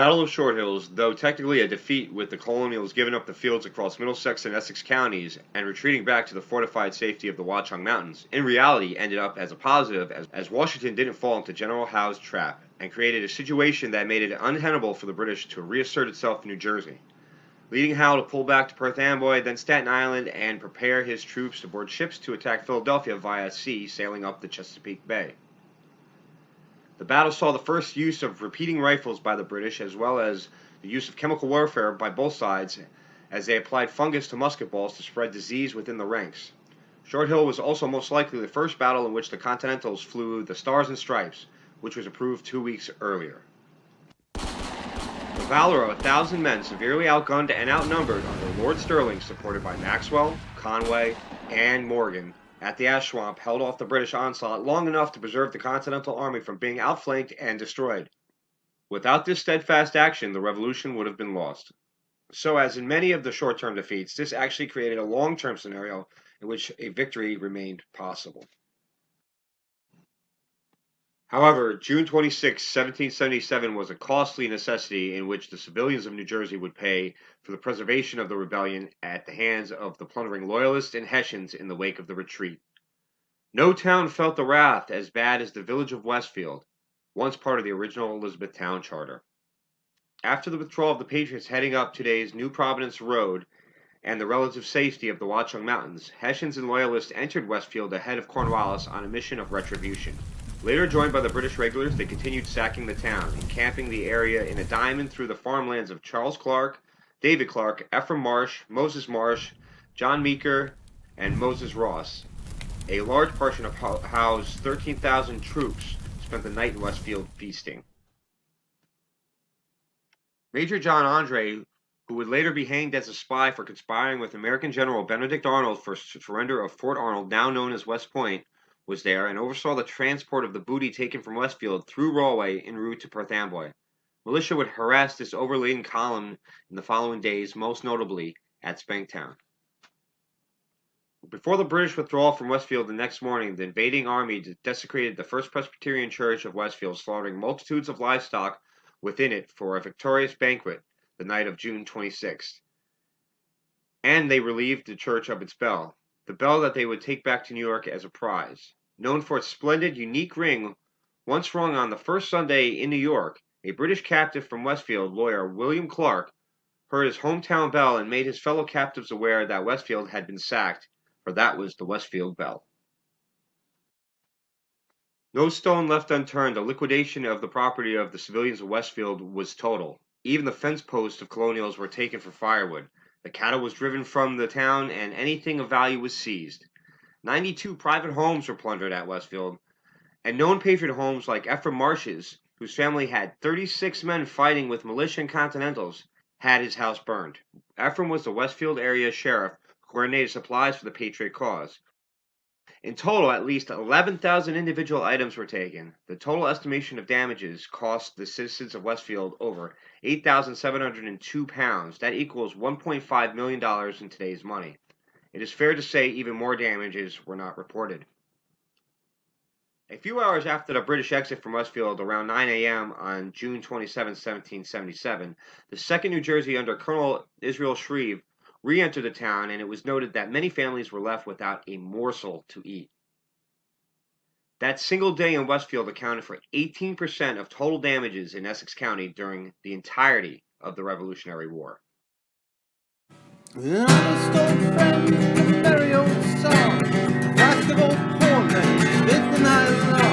Battle of Short Hills, though technically a defeat with the Colonials giving up the fields across Middlesex and Essex counties and retreating back to the fortified safety of the Watchung Mountains, in reality ended up as a positive as Washington didn't fall into General Howe's trap and created a situation that made it untenable for the British to reassert itself in New Jersey, leading Howe to pull back to Perth Amboy, then Staten Island, and prepare his troops to board ships to attack Philadelphia via sea, sailing up the Chesapeake Bay. The battle saw the first use of repeating rifles by the British, as well as the use of chemical warfare by both sides, as they applied fungus to musket balls to spread disease within the ranks. Short Hill was also most likely the first battle in which the Continentals flew the Stars and Stripes, which was approved 2 weeks earlier. The valor of 1,000 men severely outgunned and outnumbered under Lord Stirling, supported by Maxwell, Conway, and Morgan, at the Ash Swamp, held off the British onslaught long enough to preserve the Continental Army from being outflanked and destroyed. Without this steadfast action, the Revolution would have been lost. So, as in many of the short-term defeats, this actually created a long-term scenario in which a victory remained possible. However, June 26, 1777 was a costly necessity in which the civilians of New Jersey would pay for the preservation of the rebellion at the hands of the plundering Loyalists and Hessians in the wake of the retreat. No town felt the wrath as bad as the village of Westfield, once part of the original Elizabethtown charter. After the withdrawal of the Patriots heading up today's New Providence Road and the relative safety of the Watchung Mountains, Hessians and Loyalists entered Westfield ahead of Cornwallis on a mission of retribution. Later joined by the British regulars, they continued sacking the town, encamping the area in a diamond through the farmlands of Charles Clark, David Clark, Ephriam Marsh, Moses Marsh, John Meeker, and Moses Ross. A large portion of Howe's 13,000 troops spent the night in Westfield feasting. Major John Andre, who would later be hanged as a spy for conspiring with American General Benedict Arnold for surrender of Fort Arnold, now known as West Point, was there and oversaw the transport of the booty taken from Westfield through Rahway en route to Perth Amboy. Militia would harass this overladen column in the following days, most notably at Spanktown. Before the British withdrawal from Westfield the next morning, the invading army desecrated the First Presbyterian Church of Westfield, slaughtering multitudes of livestock within it for a victorious banquet the night of June 26th. And they relieved the church of its bell, the bell that they would take back to New York as a prize. Known for its splendid, unique ring, once rung on the first Sunday in New York, a British captive from Westfield, lawyer William Clark, heard his hometown bell and made his fellow captives aware that Westfield had been sacked, for that was the Westfield bell. No stone left unturned, the liquidation of the property of the civilians of Westfield was total. Even the fence posts of colonials were taken for firewood. The cattle was driven from the town, and anything of value was seized. 92 private homes were plundered at Westfield, and known patriot homes like Ephriam Marsh's, whose family had 36 men fighting with militia and Continentals, had his house burned. Ephriam was the Westfield area sheriff who coordinated supplies for the patriot cause. In total, at least 11,000 individual items were taken. The total estimation of damages cost the citizens of Westfield over £8,702. That equals $1.5 million in today's money. It is fair to say even more damages were not reported. A few hours after the British exit from Westfield, around 9 a.m. on June 27, 1777, the 2nd New Jersey under Colonel Israel Shreve re-entered the town, and it was noted that many families were left without a morsel to eat. That single day in Westfield accounted for 18% of total damages in Essex County during the entirety of the Revolutionary War. An honest old friend, a merry old song, a flask of old corn, and bit the night long.